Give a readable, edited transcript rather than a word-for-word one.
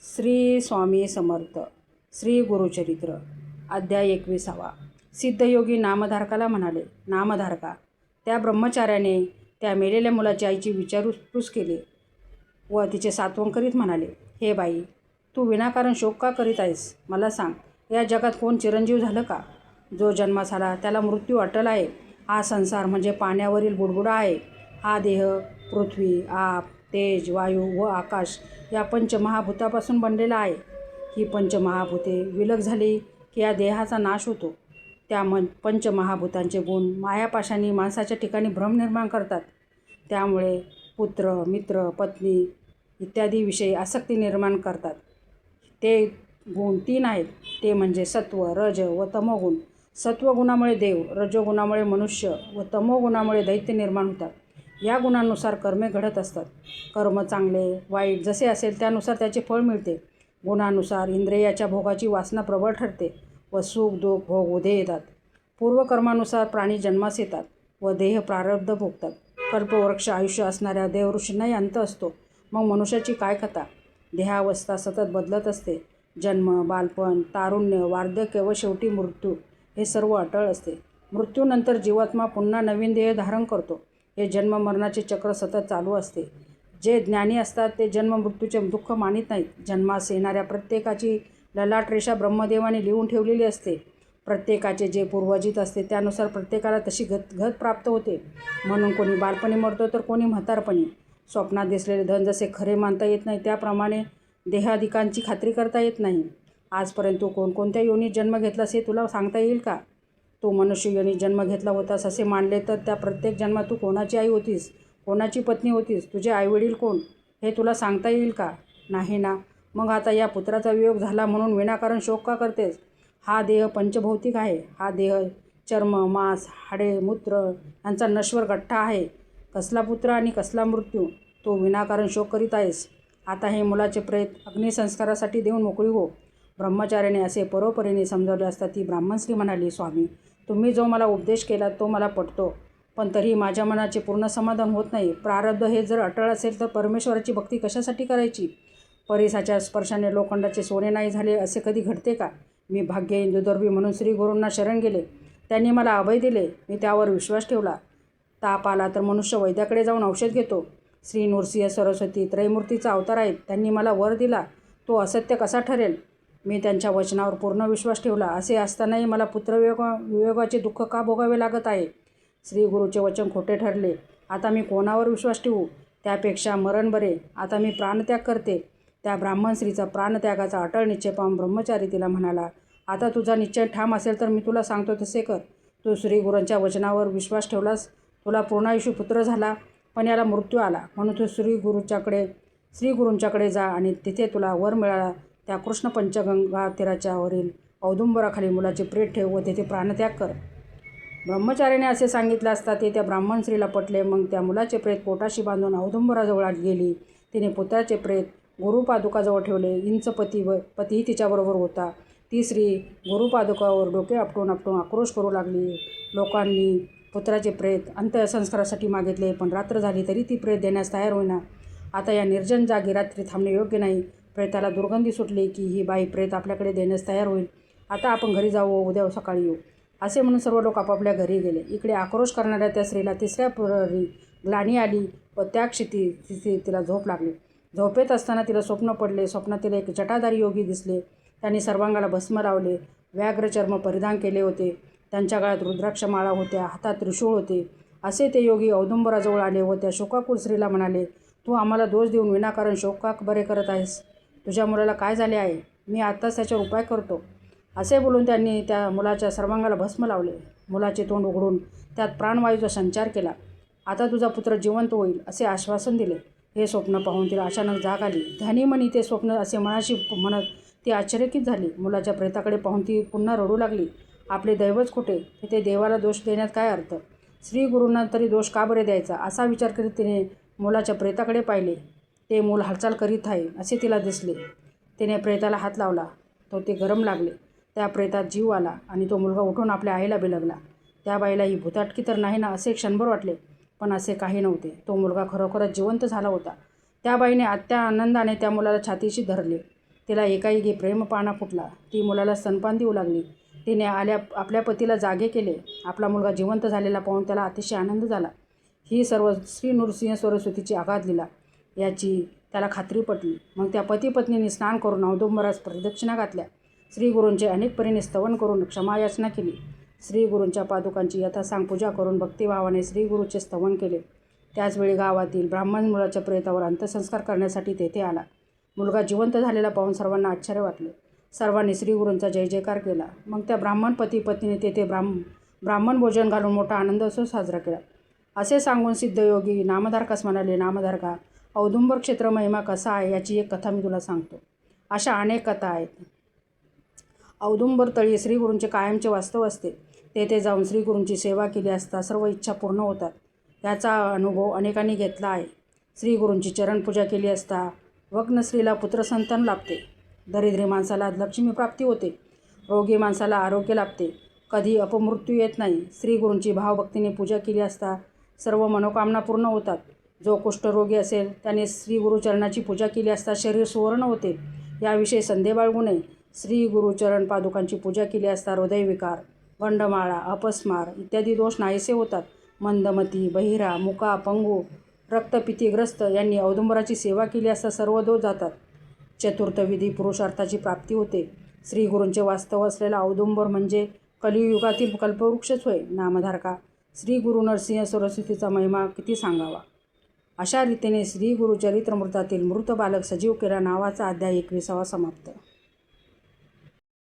श्री स्वामी समर्थ. श्री गुरुचरित्र अध्याय 21. सिद्धयोगी नामधारकाला म्हणाले, नामधारका, त्या ब्रह्मचार्याने त्या मेलेल्या मुलाची आईची विचारपूस केली व तिचे सांत्वन करीत म्हणाले, हे बाई, तू विनाकारण शोक का करीत आहेस? मला सांग, या जगात कोण चिरंजीव झालं का? जो जन्मास आला त्याला मृत्यू अटल आहे. हा संसार म्हणजे पाण्यावरील बुडबुडा आहे. हा देह पृथ्वी, आप, तेज, वायू व आकाश या पंचमहाभूतापासून बनलेला आहे. ही पंचमहाभूते विलग झाली की या देहाचा नाश होतो. त्या पंचमहाभूतांचे गुण मायापाशांनी माणसाच्या ठिकाणी भ्रम निर्माण करतात. त्यामुळे पुत्र, मित्र, पत्नी इत्यादी विषयी आसक्ती निर्माण करतात. ते गुण 3 आहेत. ते म्हणजे सत्व, रज व तमोगुण. सत्वगुणामुळे देव, रजोगुणामुळे मनुष्य व तमोगुणामुळे दैत्य निर्माण होतात. या गुणांनुसार कर्मे घडत असतात. कर्म चांगले वाईट जसे असेल त्यानुसार त्याचे फळ मिळते. गुणानुसार इंद्रियाच्या भोगाची वासना प्रबळ ठरते व सुख दुःख भोग उदे येतात. पूर्वकर्मानुसार प्राणी जन्मास येतात व देह प्रारब्ध भोगतात. कल्पवृक्ष आयुष्य असणाऱ्या देवऋषींनाही अंत असतो. मग मनुष्याची काय कथा? देहावस्था सतत बदलत असते. जन्म, बालपण, तारुण्य, वार्धक्य व शेवटी मृत्यू हे सर्व अटळ असते. मृत्यूनंतर जीवात्मा पुन्हा नवीन देह धारण करतो. हे जन्म मरणाचे चक्र सतत चालू असते. जे ज्ञानी असतात ते जन्म मृत्यूचे दुःख मानित नाहीत. जन्मास येणाऱ्या प्रत्येकाची ललाटरेषा ब्रह्मदेवाने लिहून ठेवलेली असते. प्रत्येकाचे जे पूर्वजित असते त्यानुसार प्रत्येकाला तशी गत प्राप्त होते. म्हणून कोणी बालपणी मरतो तर कोणी म्हातारपणी. स्वप्नात दिसलेले धन जसे खरे मानता येत नाही त्याप्रमाणे देहादिकांची खात्री करता येत नाही. आजपर्यंत तू कोणकोणत्या योनीत जन्म घेतलास हे तुला सांगता येईल का? तू मनुष्य योनीत जन्म घेतला होतास असे मानले तर त्या प्रत्येक जन्मात तू कोणाची आई होतीस, कोणाची पत्नी होतीस, तुझे आईवडील कोण हे तुला सांगता येईल का? नाही ना. मग आता या पुत्राचा वियोग झाला म्हणून विनाकारण शोक का करतेस? हा देह पंचभौतिक आहे. हा देह चर्म, मांस, हाडे, मूत्र यांचा नश्वर गठ्ठा आहे. कसला पुत्र आणि कसला मृत्यू? तू विनाकारण शोक करीत आहेस. आता हे मुलाचे प्रेत अग्निसंस्कारासाठी देऊन मोकळी हो. ब्रह्मचार्याने असे परोपरीने समजावले असता ती ब्राह्मणस्त्री म्हणाली, स्वामी, तुम्ही जो मला उपदेश केला तो मला पटतो, पण तरीही माझ्या मनाचे पूर्ण समाधान होत नाही. प्रारब्ध हे जर अटळ असेल तर परमेश्वराची भक्ती कशासाठी करायची? परिसाच्या स्पर्शाने लोखंडाचे सोने नाही झाले असे कधी घडते का? मी भाग्यहीन दुर्दैवी म्हणून श्री गुरूंना शरण गेले. त्यांनी मला अभय दिले. मी त्यावर विश्वास ठेवला. ताप आला तर मनुष्य वैद्याकडे जाऊन औषध घेतो. श्री नृसिंह सरस्वती त्रैमूर्तीचा अवतार आहेत. त्यांनी मला वर दिला. तो असत्य कसा ठरेल? मी त्यांच्या वचनावर पूर्ण विश्वास ठेवला. असे असतानाही मला पुत्रवियोगाचे दुःख का भोगावे लागत आहे? श्री गुरुचे वचन खोटे ठरले. आता मी कोणावर विश्वास ठेवू? त्यापेक्षा मरण बरे. आता मी प्राणत्याग करते. त्या ब्राह्मण स्त्रीचा प्राणत्यागाचा अटळ निश्चय पाहून ब्रह्मचारी तिला म्हणाला, आता तुझा निश्चय ठाम असेल तर मी तुला सांगतो तसे कर. तू श्री गुरूंच्या वचनावर विश्वास ठेवलास, तुला पूर्णायुष्य पुत्र झाला, पण याला मृत्यू आला. म्हणून तू श्री गुरूंच्याकडे जा आणि तिथे तुला वर मिळाला त्या कृष्ण पंचगंगा तीराच्या वरील औदुंबराखाली मुलाचे प्रेत ठेव व तेथे प्राणत्याग कर. ब्रह्मचार्याने असे सांगितले असता ते त्या ब्राह्मण स्त्रीला पटले. मग त्या मुलाचे प्रेत पोटाशी बांधून औदुंबराजवळ गेली. तिने पुत्राचे प्रेत गुरुपादुकाजवळ ठेवले. इंच पतीही तिच्याबरोबर होता. ती स्त्री गुरुपादुकावर डोके आपटून आक्रोश करू लागली. लोकांनी पुत्राचे प्रेत अंत्यसंस्कारासाठी मागितले, पण रात्र झाली तरी ती प्रेत देण्यास तयार होईना. आता या निर्जन जागी रात्री थांबणे योग्य नाही. प्रेताला दुर्गंधी सुटली की ही बाई प्रेत आपल्याकडे देण्यास तयार होईल. आता आपण घरी जाऊ व उद्या सकाळी येऊ. असे म्हणून सर्व लोक आपापल्या घरी गेले. इकडे आक्रोश करणाऱ्या त्या स्त्रीला तिसऱ्या प्रहरी ग्लानी आली व त्या क्षिती तिला झोप लागली. झोपेत असताना तिला स्वप्न पडले. स्वप्नात तिला एक जटाधारी योगी दिसले. त्यांनी सर्वांगाला भस्म लावले, व्याघ्रचर्म परिधान केले होते. त्यांच्या गळ्यात रुद्राक्षमाळा होत्या, हातात त्रिशूळ होते. असे ते योगी औदुंबराजवळ आले व त्या शोकाकुल स्त्रीला म्हणाले, तू आम्हाला दोष देऊन विनाकारण शोक का बरे करत आहेस? तुझ्या मुलाला काय झाले आहे? मी आत्ताच त्याच्यावर उपाय करतो. असे बोलून त्यांनी त्या मुलाच्या सर्वांगाला भस्म लावले. मुलाचे तोंड उघडून त्यात प्राणवायूचा संचार केला. आता तुझा पुत्र जिवंत होईल असे आश्वासन दिले. हे स्वप्न पाहून तिला अचानक जाग आली. ध्यानीमनी ते स्वप्न असे मनाशी म्हणत ती आश्चर्यचकित झाली. मुलाच्या प्रेताकडे पाहून ती पुन्हा रडू लागली. आपले दैवच खोटे, ते देवाला दोष देण्यात काय अर्थ? श्री गुरूंना तरी दोष का बरे द्यायचा असा विचार करीत तिने मुलाच्या प्रेताकडे पाहिले. ते मूल हालचाल करीत आहे असे तिला दिसले. तिने प्रेताला हात लावला. ते गरम लागले. त्या प्रेतात जीव आला आणि तो मुलगा उठून आपल्या आईला बिलगला. त्या बाईला ही भूताटकी तर नाही ना असे क्षणभर वाटले, पण असे काही नव्हते. तो मुलगा खरोखरच जिवंत झाला होता. त्या बाईने आत्या आनंदाने त्या मुलाला छातीशी धरले. तिला एकाएकी प्रेमपाना फुटला. ती मुलाला स्तनपान देऊ लागली. तिने आपल्या पतीला जागे केले. आपला मुलगा जिवंत झालेला पाहून त्याला अतिशय आनंद झाला. ही सर्व श्री नृसिंह सरस्वतीची आघात लीला याची त्याला खात्री पटली. मग त्या पती पत्नींनी स्नान करून औदुंबरास प्रदक्षिणा घातल्या. श्रीगुरूंचे अनेक परीने स्तवन करून क्षमायाचना केली. श्रीगुरूंच्या पादुकांची यथासांग पूजा करून भक्तिभावाने श्रीगुरूचे स्तवन केले. त्याचवेळी गावातील ब्राह्मण मुलाच्या प्रेतावर अंत्यसंस्कार करण्यासाठी तेथे आला. मुलगा जिवंत झालेला पाहून सर्वांना आश्चर्य वाटले. सर्वांनी श्रीगुरूंचा जय जयकार केला. मग त्या ब्राह्मण पती पत्नीने तेथे ब्राह्मण भोजन घालून मोठा आनंदोत्सव साजरा केला. असे सांगून सिद्धयोगी नामधारकास म्हणाले, नामधारका, औदुंबर क्षेत्र महिमा कसा आहे याची एक कथा मी तुला सांगतो. अशा अनेक कथा आहेत. औदुंबर तळी श्रीगुरूंचे कायमचे वास्तव असते. तेथे जाऊन श्रीगुरूंची सेवा केली असता सर्व इच्छा पूर्ण होतात. याचा अनुभव अनेकांनी घेतला आहे. श्रीगुरूंची चरणपूजा केली असता वग्न स्त्रीला पुत्रसंतान लाभते. दरिद्री माणसाला लक्ष्मी प्राप्ती होते. रोगी माणसाला आरोग्य लाभते. कधी अपमृत्यू येत नाही. श्रीगुरूंची भावभक्तीने पूजा केली असता सर्व मनोकामना पूर्ण होतात. जो कुष्ठरोगी असेल त्याने श्रीगुरुचरणाची पूजा केली असता शरीर सुवर्ण होते. याविषयी संदेह बाळगू नये. श्री गुरुचरण पादुकांची पूजा केली असता हृदयविकार, गंडमाळा, अपस्मार इत्यादी दोष नाहीसे होतात. मंदमती, बहिरा, मुका, पंगू, रक्तपित्तीग्रस्त यांनी औदुंबराची सेवा केली असता सर्व दोष जातात. चतुर्थविधी पुरुषार्थाची प्राप्ती होते. श्रीगुरूंचे वास्तव असलेला औदुंबर म्हणजे कलियुगातील कल्पवृक्षच होय. नामधारका, श्री गुरु नरसिंह सरस्वतीचा महिमा किती सांगावा. अशा रीतीने श्री गुरुचरित्रमृतातील मृत बालक सजीव केला नावाचा अध्याय 21 समाप्त.